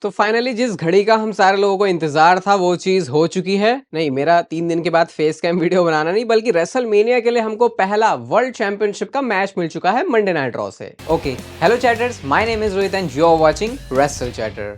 तो फाइनली जिस घड़ी का हम सारे लोगों को इंतजार था वो चीज हो चुकी है। नहीं, मेरा 3 दिन के बाद फेस कैम वीडियो बनाना नहीं, बल्कि रेसलमेनिया के लिए हमको पहला वर्ल्ड चैंपियनशिप का मैच मिल चुका है मंडे नाइट रॉ से। Okay, hello chatters, my name is Rohit and you are watching Wrestle Chatter.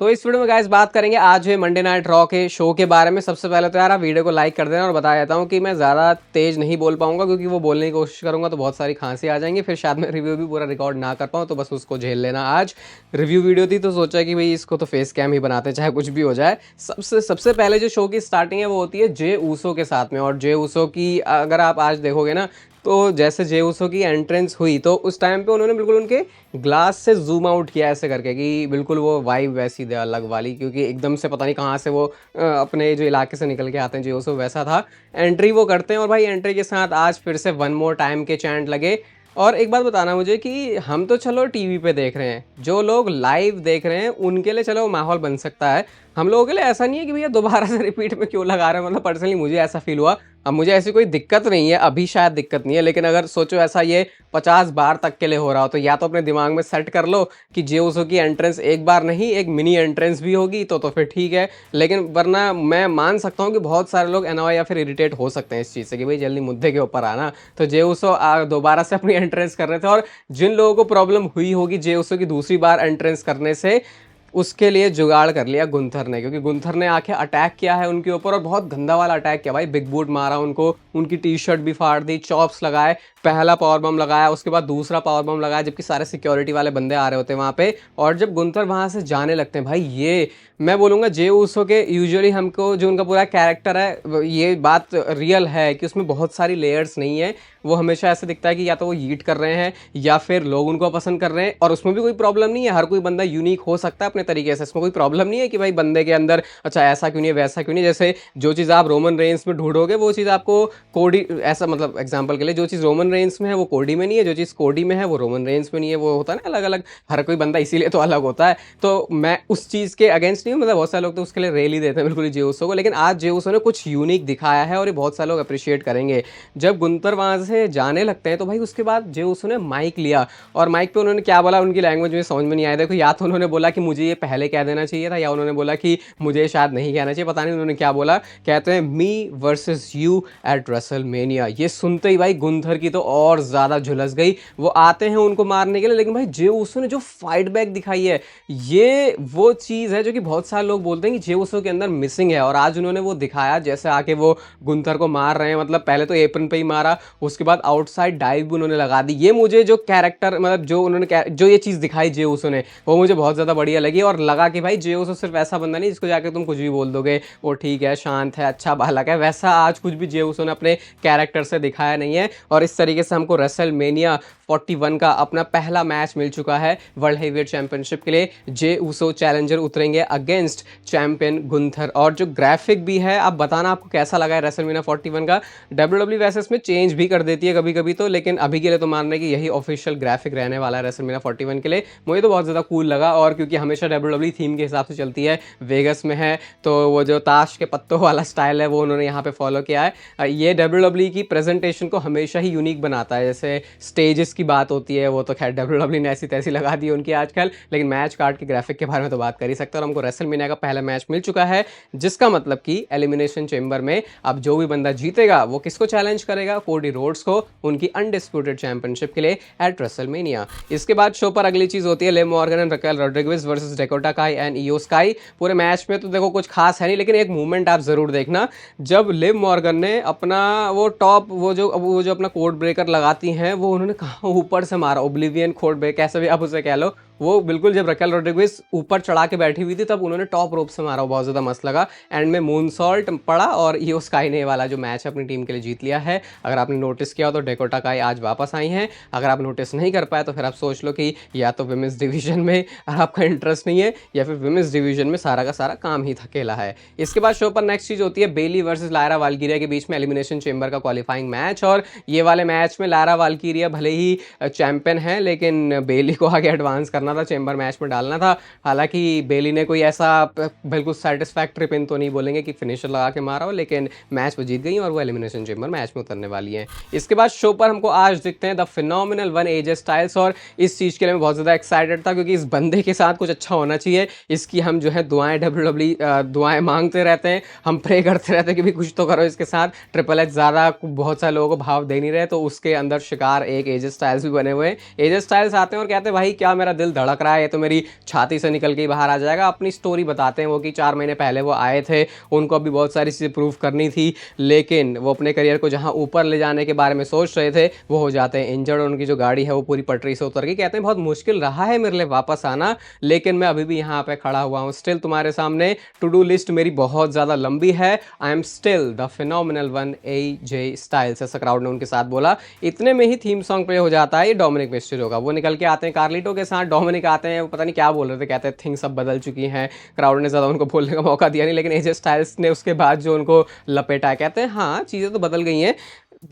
तो इस वीडियो में गाइस बात करेंगे आज है मंडे नाइट रॉ के शो के बारे में। सबसे पहले तो यार आप वीडियो को लाइक कर देना और बता देता हूँ कि मैं ज़्यादा तेज नहीं बोल पाऊंगा, क्योंकि वो बोलने की कोशिश करूंगा तो बहुत सारी खांसी आ जाएंगी, फिर शायद मैं रिव्यू भी पूरा रिकॉर्ड ना कर पाऊँ, तो बस उसको झेल लेना। आज रिव्यू वीडियो थी तो सोचा कि भाई इसको तो फेस कैम ही बनाते हैं, चाहे कुछ भी हो जाए। सबसे पहले जो शो की स्टार्टिंग है वो होती है जे ऊसो के साथ में, और जे ऊसो की अगर आप आज देखोगे ना, तो जैसे जे ऊसो की एंट्रेंस हुई तो उस टाइम पे उन्होंने बिल्कुल उनके ग्लास से जूम आउट किया ऐसे करके कि बिल्कुल वो वाइब वैसी दे अलग वाली, क्योंकि एकदम से पता नहीं कहाँ से वो अपने जो इलाके से निकल के आते हैं जे ऊसो, वैसा था। एंट्री वो करते हैं और भाई एंट्री के साथ आज फिर से वन मोर टाइम के चैंट लगे। और एक बात बताना मुझे कि हम तो चलो टीवी पे देख रहे हैं, जो लोग लाइव देख रहे हैं उनके लिए चलो माहौल बन सकता है, हम लोगों के लिए ऐसा नहीं है कि भैया दोबारा से रिपीट में क्यों लगा रहे हैं। मतलब पर्सनली मुझे ऐसा फील हुआ। अब मुझे ऐसी कोई दिक्कत नहीं है, अभी शायद दिक्कत नहीं है, लेकिन अगर सोचो ऐसा ये 50 बार तक के लिए हो रहा हो तो या तो अपने दिमाग में सेट कर लो कि जे ऊसो की एंट्रेंस एक बार नहीं एक मिनी एंट्रेंस भी होगी तो फिर ठीक है। लेकिन वरना मैं मान सकता हूँ कि बहुत सारे लोग एनॉय या फिर इरिटेट हो सकते हैं इस चीज़ से कि भाई जल्दी मुद्दे के ऊपर आना। तो जे ऊसो दोबारा से अपनी एंट्रेंस कर रहे थे, और जिन लोगों को प्रॉब्लम हुई होगी जे ऊसो की दूसरी बार एंट्रेंस करने से, उसके लिए जुगाड़ कर लिया गुंथर ने, क्योंकि गुंथर ने आके अटैक किया है उनके ऊपर, और बहुत गंदा वाला अटैक किया भाई। बिग बूट मारा उनको, उनकी टी शर्ट भी फाड़ दी, चॉप्स लगाए, पहला पावर बम लगाया, उसके बाद दूसरा पावर बम लगाया, जबकि सारे सिक्योरिटी वाले बंदे आ रहे होते हैं वहाँ पे। और जब गुंथर वहाँ से जाने लगते हैं भाई, ये मैं बोलूँगा जे ऊसो के यूजुअली हमको जो उनका पूरा कैरेक्टर है, ये बात रियल है कि उसमें बहुत सारी लेयर्स नहीं है। वो हमेशा ऐसे दिखता है कि या तो वो हीट कर रहे हैं या फिर लोग उनको पसंद कर रहे हैं, और उसमें भी कोई प्रॉब्लम नहीं है। हर कोई बंदा यूनिक हो सकता है अपने तरीके से, इसमें कोई प्रॉब्लम नहीं है कि भाई बंदे के अंदर अच्छा ऐसा क्यों नहीं है वैसा क्यों नहीं है। जैसे जो चीज़ आप रोमन रेंस में ढूंढोगे वो चीज़ आपको कोडी, ऐसा मतलब एग्जाम्पल के लिए जो चीज़ रोमन रेंस में है वो कोडी में नहीं है, जो चीज़ कोडी में है वो रोमन रेंस में नहीं है। वो होता है ना अलग अलग, हर कोई बंदा इसीलिए तो अलग होता है। तो मैं उस चीज़ के अगेंस्ट नहीं हूँ, मतलब बहुत सारे लोग तो उसके लिए रेल ही देते हैं बिल्कुल ही जे ऊसो को, लेकिन आज जे ऊसो ने कुछ यूनिक दिखाया है और ये बहुत सारे लोग अप्रिशिएट करेंगे। जब गुंतर वहाँ से जाने लगते हैं तो भाई उसके बाद जे ऊसो ने माइक लिया, और माइक पे उन्होंने क्या बोला उनकी लैंग्वेज में समझ में नहीं आया। देखो, या तो उन्होंने बोला कि मुझे ये पहले कह देना चाहिए था, या उन्होंने बोला कि मुझे शायद नहीं कहना चाहिए, पता नहीं उन्होंने क्या बोला। कहते हैं मी वर्सेस यू एट रेसलमेनिया। ये सुनते ही भाई गुंथर की तो और ज़्यादा झुलस गई। वो आते हैं उनको मारने के लिए, लेकिन भाई जे ऊसो ने जो फाइट बैक दिखाई है, ये वो चीज़ है जो कि बहुत सारे लोग बोलते हैं कि जे ऊसो के अंदर मिसिंग है, और आज उन्होंने वो दिखाया। जैसे आके वो गुंथर को मार रहे हैं, मतलब पहले तो एप्रन पे ही मारा, उसके बाद आउटसाइड डाइव भी उन्होंने लगा दी। ये मुझे जो कैरेक्टर, मतलब जो उन्होंने जो ये चीज़ दिखाई जे ऊसो ने, वो मुझे बहुत ज़्यादा बढ़िया लगी। और लगा कि भाई जे ऊसो सिर्फ ऐसा बंदा नहीं जिसको जाके तुम कुछ भी बोल दोगे, वो ठीक है, शांत है, अच्छा बालक है, वैसा आज कुछ भी जे ऊसो ने अपने कैरेक्टर से दिखाया नहीं है। और इस तरीके से हमको रेसलमेनिया 41 का अपना पहला मैच मिल चुका है वर्ल्ड हेवीवेट चैंपियनशिप के लिए। जे ऊसो चैलेंजर उतरेंगे अगेंस्ट चैंपियन गुंथर। और जो ग्राफिक भी है, आप बताना आपको कैसा लगा है रेसलमेनिया 41 का। डब्ल्यूडब्ल्यू वैसे इसमें चेंज भी कर देती है कभी कभी तो, लेकिन अभी के लिए तो मान रहे कि यही ऑफिशियल ग्राफिक रहने वाला है रेसलमेनिया 41 के लिए। मुझे तो बहुत ज़्यादा कूल लगा, और क्योंकि हमेशा डब्ल्यूडब्ल्यू थीम के हिसाब से चलती है, वेगस में है तो वो जो ताश के पत्तों वाला स्टाइल है वो उन्होंने यहाँ पे फॉलो किया है। ये डब्ल्यूडब्ल्यू की प्रेजेंटेशन को हमेशा ही यूनिक बनाता है। जैसे स्टेजेस की बात होती है, वो तो खैर डब्ल्यूडब्ल्यू ने ऐसी तैसी लगा दी उनकी आजकल, लेकिन मैच कार्ड के ग्राफिक के बारे में तो बात कर ही सकते हैं। और हमको रेसलमेनिया का पहला मैच मिल चुका है, जिसका मतलब कि एलिमिनेशन चेंबर में अब जो भी बंदा जीतेगा वो किसको चैलेंज करेगा? कोडी रोड्स को, उनकी अनडिस्प्यूटेड चैंपियनशिप के लिए एट रेसलमेनिया। इसके बाद शो पर अगली चीज होती है Liv Morgan and Raquel Rodriguez versus Dakota काई एंड इयो स्काई। पूरे मैच में तो देखो कुछ खास है नहीं, लेकिन एक मूवमेंट आप जरूर देखना, जब लिव मॉर्गन ने अपना वो टॉप वो जो अपना कोड ब्रेकर लगाती हैं, वो उन्होंने कहाँ ऊपर से मारा, ओब्लिवियन कोड ब्रेक कैसे भी आप उसे कह लो, वो बिल्कुल जब रकेल रोड्रिगेज ऊपर चढ़ा के बैठी हुई थी तब उन्होंने टॉप रोप से मारा, बहुत ज़्यादा मस्त लगा। एंड में मून सॉल्ट पड़ा और इयो स्काई ने वाला जो मैच अपनी टीम के लिए जीत लिया है। अगर आपने नोटिस किया हो तो डेकोटा काई आज वापस आई हैं। अगर आप नोटिस नहीं कर पाए तो फिर आप सोच लो कि या तो विमेंस डिवीजन में आपका इंटरेस्ट नहीं है, या फिर विमेंस डिवीजन में सारा का सारा काम ही थकेला है। इसके बाद शो पर नेक्स्ट चीज़ होती है बेली वर्सेस लायरा वाल्किरिया के बीच में एलिमिनेशन चेंबर का क्वालिफाइंग मैच। और ये वाले मैच में लायरा वाल्किरिया भले ही चैंपियन है, लेकिन बेली को आगे एडवांस करना था, चेंबर मैच में डालना था। हालांकि बेली ने कोई ऐसा बिल्कुल सेटिस्फैक्ट्री पिन तो नहीं बोलेंगे कि फिनिशर लगा के मारा हो, लेकिन मैच वो जीत गई और वो एलिमिनेशन चेंबर मैच में उतरने वाली हैं। इसके बाद शो पर हमको आज दिखते हैं the phenomenal one AJ Styles, और इस चीज़ के लिए मैं बहुत ज़्यादा एक्साइटेड था क्योंकि इस बंदे के साथ कुछ अच्छा होना चाहिए। इसकी हम जो है दुआएं WWE दुआएं मांगते रहते हैं, हम प्रे करते रहते हैं कि भी कुछ तो करो इसके साथ। ट्रिपल एच ज़्यादा बहुत सारे लोगों को भाव दे नहीं रहे, तो उसके अंदर शिकार एक एजे स्टाइल्स भी बने हुए हैं। एजे स्टाइल्स आते हैं और कहते हैं भाई क्या मेरा दिल धड़क रहा है, ये तो मेरी छाती से निकल के ही बाहर आ जाएगा। अपनी स्टोरी बताते हैं वो कि 4 महीने पहले वो आए थे, उनको अभी बहुत सारी चीज़ें प्रूव करनी थी, लेकिन वो अपने करियर को जहाँ ऊपर ले जाने के बारे में सोच रहे थे वो हो जाते हैं इंजर्ड, और उनकी जो गाड़ी है वो पूरी पटरी से उतर गई। कहते हैं बहुत मुश्किल रहा है मेरे लिए वापस आना, लेकिन मैं अभी भी यहाँ पे खड़ा हुआ हूँ स्टिल तुम्हारे सामने। टू डू लिस्ट मेरी बहुत ज़्यादा लंबी है, I am still the phenomenal one AJ Styles, ऐसा क्राउड ने उनके साथ बोला। इतने में ही थीम सॉन्ग प्ले हो जाता है ये डोमिनिक मिस्टीरियो का। वो निकल के आते हैं कार्लिटो के साथ, डोमिनिक आते हैं, वो पता नहीं क्या बोल रहे थे, कहते हैं थिंग्स सब बदल चुकी हैं। क्राउड ने ज़्यादा उनको बोलने का मौका दिया नहीं, लेकिन एजे स्टाइल्स ने उसके बाद जो उनको लपेटा, कहते हैं हाँ चीज़ें तो बदल गई हैं।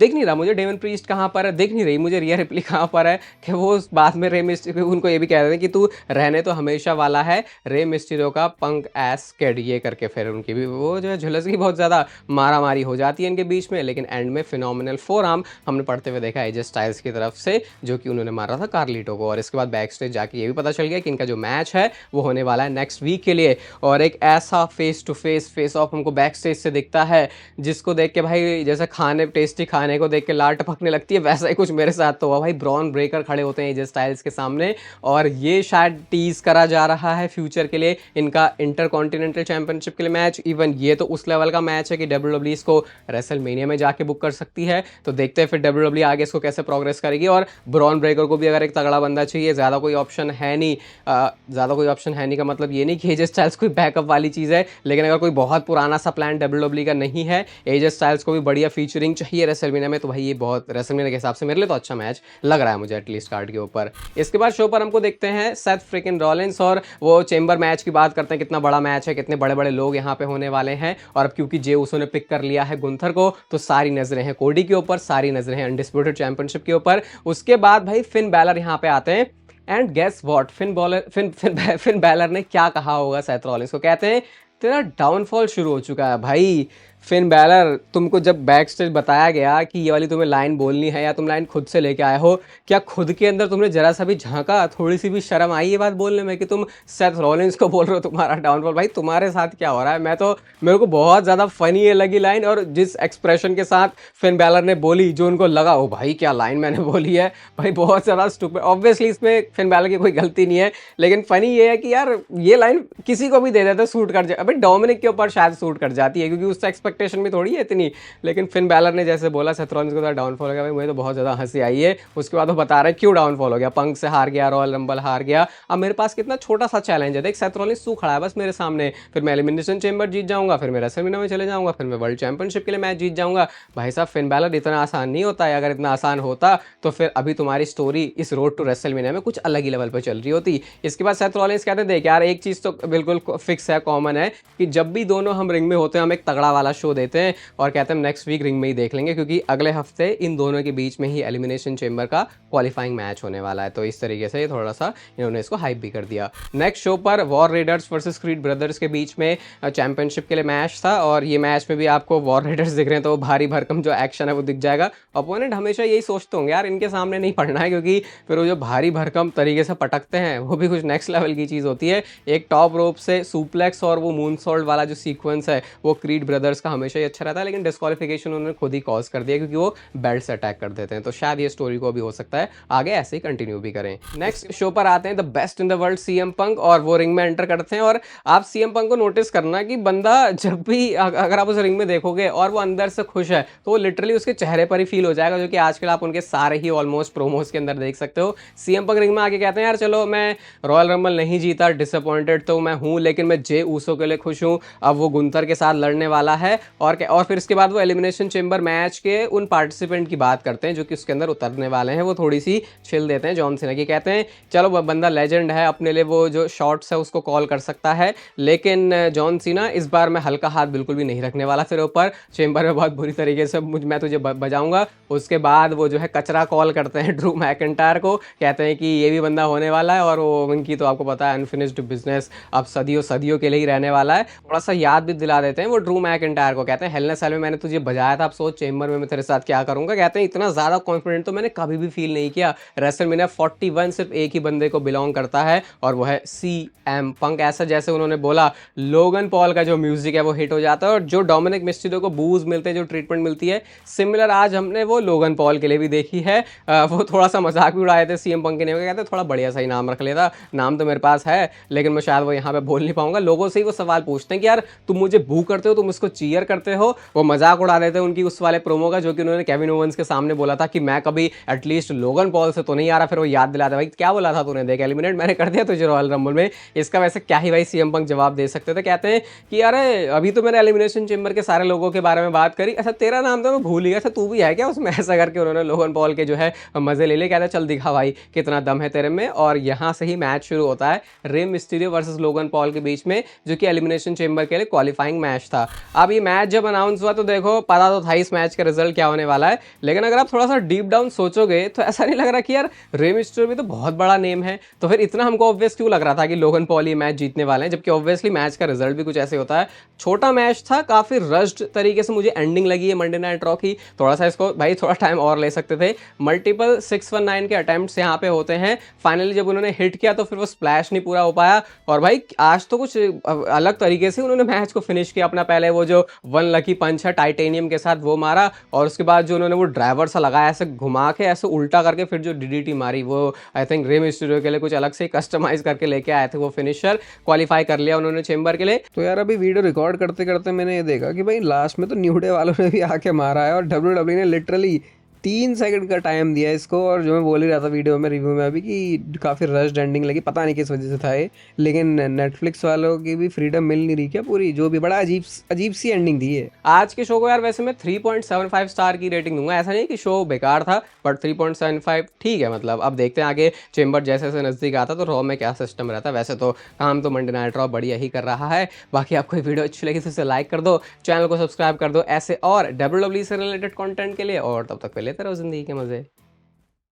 दिख नहीं रहा मुझे डेमन प्रीस्ट कहाँ पर है, दिख नहीं रही मुझे रिया रिप्ली कहाँ पर है, कि वो बाद में रे मिस्टीरियो उनको ये भी कह रहे थे कि तू रहने तो हमेशा वाला है रे मिस्टीरियो का पंक एस किड, ये करके फिर उनकी भी वो जो है झुलस की बहुत ज़्यादा मारा मारी हो जाती है इनके बीच में। लेकिन एंड में फिनोमिनल फोर आर्म हमने पढ़ते हुए देखा एजे स्टाइल्स की तरफ से, जो कि उन्होंने मारा था कार्लिटो को। और इसके बाद बैक स्टेज जाके ये भी पता चल गया कि इनका जो मैच है वो होने वाला है नेक्स्ट वीक के लिए, और एक ऐसा फेस टू फेस ऑफ हमको बैक स्टेज से दिखता है जिसको देख के भाई जैसे खाने टेस्टी खाने को देख के लार टपकने लगती है, वैसा ही कुछ मेरे साथ तो हुआ भाई। ब्रॉन ब्रेकर खड़े होते हैं एजे स्टाइल्स के सामने, और ये शायद टीज करा जा रहा है फ्यूचर के लिए इनका इंटरकॉन्टिनेंटल चैंपियनशिप के लिए मैच। इवन ये तो उस लेवल का मैच है कि WWE इसको रेसलमेनिया में जाके बुक कर सकती है, तो देखते हैं फिर WWE आगे इसको कैसे प्रोग्रेस करेगी। और ब्रॉन ब्रेकर को भी अगर एक तगड़ा बंदा चाहिए, ज़्यादा कोई ऑप्शन है नहीं, ज़्यादा कोई ऑप्शन है नहीं का मतलब ये नहीं कि एजे स्टाइल्स कोई बैकअप वाली चीज़ है, लेकिन अगर कोई बहुत पुराना सा प्लान WWE का नहीं है, एजे स्टाइल्स को भी बढ़िया फीचरिंग चाहिए रेसलमेनिया में, तो भाई ये बहुत रेसलमेनिया के हिसाब से मेरे लिए तो अच्छा मैच लग रहा है मुझे एटलीस्ट कार्ड के ऊपर। इसके बाद शो पर हमको देखते हैं सेथ फ्रिकिन रॉलिंस, और वो चेंबर मैच की बात करते हैं, कितना बड़ा मैच है, कितने बड़े बड़े लोग यहाँ पे होने वाले हैं। और अब क्योंकि जे उसो ने पिक कर लिया है गुंथर को, तो सारी नजरें हैं कोडी के ऊपर, सारी नजरें हैं अनडिस्प्यूटेड चैंपियनशिप के ऊपर। उसके बाद भाई फिन बैलर यहाँ पे आते हैं, and guess what, Finn Balor ने क्या कहा होगा सेथ रॉलिंस को। कहते हैं तेरा डाउनफॉल शुरू हो चुका है भाई। फिन बैलर, तुमको जब बैक स्टेज बताया गया कि ये वाली तुम्हें लाइन बोलनी है या तुम लाइन खुद से लेके आए हो, क्या खुद के अंदर तुमने जरा सा भी झांका, थोड़ी सी भी शर्म आई ये बात बोलने में कि तुम सेथ रॉलिंस को बोल रहे हो तुम्हारा डाउनफॉल? भाई तुम्हारे साथ क्या हो रहा है? मेरे को बहुत ज़्यादा फनी ये लगी लाइन, और जिस एक्सप्रेशन के साथ फिन बैलर ने बोली, जो उनको लगा ओ भाई क्या लाइन मैंने बोली है, भाई बहुत ज़्यादा स्टूपिड। ऑब्वियसली इसमें फिन बैलर की कोई गलती नहीं है, लेकिन फनी ये है कि यार ये लाइन किसी को भी दे देते सूट कर जाए। अभी डोमिनिक के ऊपर शायद सूट कर जाती है क्योंकि उससे एक्सपेक्टेशन भी थोड़ी है इतनी, लेकिन फिन बैलर ने जैसे बोला सेथ रॉलिंस को डाउनफॉल हो गया, भाई मुझे तो बहुत ज़्यादा हंसी आई है। उसके बाद वो बता रहे क्यों डाउनफॉल हो गया, पंक से हार गया, रॉयल रंबल हार गया, अब मेरे पास कितना छोटा सा चैलेंज है, देख सेथ रॉलिंस तू खड़ा है बस मेरे सामने, फिर मैं एलिमिनेशन चेंबर जीत जाऊंगा, फिर मैं रेसलमेनिया में चले जाऊंगा, फिर मैं वर्ल्ड चैंपियनशिप के लिए मैच जीत जाऊंगा। भाई साहब फिन बैलर इतना आसान नहीं होता है, अगर इतना आसान होता तो फिर अभी तुम्हारी स्टोरी इस रोड टू रेसलमेनिया में कुछ अलग ही लेवल पर चल रही होती। इसके बाद सेथ रॉलिंस कहते हैं देख यार एक चीज़ तो बिल्कुल फिक्स है, कॉमन है, कि जब भी दोनों हम रिंग में होते हैं हम एक तगड़ा वाला शो देते हैं, और कहते हैं नेक्स्ट वीक रिंग में ही देख लेंगे, क्योंकि अगले हफ्ते इन दोनों के बीच में ही एलिमिनेशन चेंबर का क्वालिफाइंग मैच होने वाला है। तो इस तरीके से थोड़ा सा इन्होंने इसको हाइप भी कर दिया। नेक्स्ट शो पर war readers versus creed brothers के बीच में चैंपियनशिप के लिए मैच था, और ये मैच में भी आपको वॉर रेडर्स दिख रहे हैं, तो भारी भरकम जो एक्शन है वो दिख जाएगा। अपोनेंट हमेशा यही सोचते होंगे यार इनके सामने नहीं पड़ना है, क्योंकि फिर वो जो भारी भरकम तरीके से पटकते हैं वो भी कुछ नेक्स्ट लेवल की चीज़ होती है। एक टॉप रोप से सुप्लेक्स और वो मून सॉल्ट वाला जो सीक्वेंस है वो क्रीड ब्रदर्स का हमेशा ही अच्छा रहता है, लेकिन डिस्क्वालिफिकेशन उन्होंने खुद ही कॉज कर दिया क्योंकि वो बेल्ट से अटैक कर देते हैं। तो शायद ये स्टोरी को भी हो सकता है आगे ऐसे ही कंटिन्यू भी करें। नेक्स्ट शो पर आते हैं the best in the world CM Punk, और वो रिंग में एंटर करते हैं। और आप सीएम पंक को नोटिस करना कि बंदा जब भी अगर आप उस रिंग में देखोगे और वो अंदर से खुश है तो वो लिटरली उसके चेहरे पर ही फील हो जाएगा, जो कि आजकल आप उनके सारे ही ऑलमोस्ट प्रोमोज के अंदर देख सकते हो। सीएम पंक रिंग में आके कहते हैं यार चलो मैं रॉयल रंबल नहीं जीता, डिसअपॉइंटेड तो मैं हूँ, लेकिन मैं जे ऊसो के लिए खुश हूँ। अब वो गुंथर के साथ लड़ने वाला है, और फिर इसके बाद वो एलिमिनेशन चेंबर मैच के उन पार्टिसिपेंट की बात करते हैं जो कि उसके अंदर उतरने वाले हैं। वो थोड़ी सी छिल देते हैं जॉन सीना की, कहते हैं चलो वो बंदा लेजेंड है, अपने लिए वो जो शॉट्स है उसको कॉल कर सकता है, लेकिन जॉन सीना इस बार मैं हल्का हाथ बिल्कुल भी नहीं रखने वाला तेरे ऊपर, चेंबर में बहुत बुरी तरीके से मैं तुझे बजाऊंगा। उसके बाद वो जो है कचरा कॉल करते हैं ड्रू मैकिंटायर को, कहते हैं कि ये भी बंदा होने वाला है और वो उनकी तो आपको पता है अनफिनिश्ड बिजनेस अब सदियों सदियों के लिए ही रहने वाला है। थोड़ा सा याद भी दिला देते हैं वो ड्रू मैकिंटायर को, कहते हैं हेल इन अ सेल में मैंने तुझे बजाया था, अब सोच चेंबर में मैं तेरे साथ क्या करूंगा। कहते हैं इतना ज़्यादा कॉन्फिडेंट तो मैंने कभी भी फील नहीं किया। रेसलमेनिया 41 सिर्फ एक ही बंदे को बिलोंग करता है और वो है CM पंक। ऐसा जैसे उन्होंने बोला लोगन पॉल का जो म्यूजिक है वो हिट हो जाता है और जो डोमिनिक मिस्टीरियो को बूज मिलते हैं, जो ट्रीटमेंट मिलती है, सिमिलर आज हमने वो लोगन पॉल के लिए भी देखी है। वो थोड़ा सा मजाक भी उड़ाए थे CM पंक के नेम का, कहते थोड़ा बढ़िया सही नाम रख लेता, नाम तो मेरे पास है लेकिन मैं शायद वो यहाँ पे बोल नहीं पाऊंगा। लोगों से ही वो सवाल पूछते हैं कि यार तुम मुझे बू करते हो, तुम इसको चीयर करते हो। वो मजाक उड़ा देते हैं उनकी उस वाले प्रोमो का जो कि उन्होंने केविन ओवेंस के सामने बोला था कि मैं कभी एटलीस्ट लोगन पॉल से तो नहीं आ रहा। फिर वो याद दिलाता भाई क्या बोला था तूने, देख एलिमिनेट मैंने कर दिया तुझे रॉयल रंबल में। इसका वैसे क्या ही भाई CM पंक जवाब दे सकते थे। कहते हैं कि यार अभी तो मैंने एलिमिनेशन चेंबर के सारे लोगों के बारे में बात करी, अच्छा तेरा नाम तो मैं भूल ही गया था, तू भी है क्या उसमें, ऐसा करके उन्होंने लोगन पॉल के जो है मजे ले लिए। कहते चल दिखा भाई कितना दम है तेरे में। और यहाँ से ही मैच शुरू होता है Rey Mysterio versus Logan Paul के बीच में, जो कि एलिमिनेशन चेंबर के लिए क्वालिफाइंग मैच था। अब ये मैच जब अनाउंस हुआ तो देखो पता तो था इस मैच का रिजल्ट क्या होने वाला है, लेकिन अगर आप थोड़ा सा डीप डाउन सोचोगे तो ऐसा नहीं लग रहा कि यार रे मिस्टीरियो भी तो बहुत बड़ा नेम है, तो फिर इतना हमको ऑब्वियस क्यों लग रहा था कि लोगन पॉल ये मैच जीतने वाले हैं, जबकि ऑब्वियसली मैच का रिजल्ट भी कुछ ऐसे होता है। छोटा मैच था, काफी रश्ड तरीके से मुझे एंडिंग लगी है मंडे नाइट रॉ की। थोड़ा सा इसको भाई थोड़ा टाइम और ले सकते थे। मल्टीपल 619 के अटेम्प्ट्स यहाँ पे होते हैं, फाइनली जब उन्होंने हिट किया तो फिर वो स्प्लैश नहीं पूरा हो पाया। और भाई आज तो कुछ अलग तरीके से उन्होंने मैच को फिनिश किया। अपना पहले वो जो वन लकी पंच है टाइटेनियम के साथ वो मारा, और उसके बाद जो उन्होंने वो ड्राइवर सा लगाया ऐसे घुमा के ऐसे उल्टा करके फिर जो DDT मारी, वो आई थिंक रे मिस्टीरियो के लिए कुछ अलग से कस्टमाइज करके लेके आए थे वो फिनिशर। क्वालिफाई कर लिया उन्होंने चेंबर के लिए। तो यार अभी वीडियो रिकॉर्ड करते करते मैंने ये देखा कि भाई लास्ट में तो न्यू डे वालों ने भी आके मारा है और WWE ने लिटरली 3 सेकंड का टाइम दिया इसको। और जो मैं बोल ही रहा था वीडियो में रिव्यू में अभी कि काफ़ी रश्ड एंडिंग लगी, पता नहीं किस वजह से था ये, लेकिन नेटफ्लिक्स वालों की भी फ्रीडम मिल नहीं रही क्या पूरी, जो भी बड़ा अजीब सी एंडिंग दी है आज के शो को। यार वैसे मैं 3.75 स्टार की रेटिंग दूंगा, ऐसा नहीं कि शो बेकार था, बट 3.75 ठीक है। मतलब अब देखते हैं आगे चेंबर जैसे जैसे नजदीक आता तो रॉ में क्या सिस्टम रहता है। वैसे तो काम तो मंडे नाइट रॉ बढ़िया ही कर रहा है। बाकी आपको वीडियो अच्छी लगी तो इसे लाइक कर दो, चैनल को सब्सक्राइब कर दो ऐसे और WWE से रिलेटेड कंटेंट के लिए, और तब तक पे लेते रहो जिंदगी के मजे।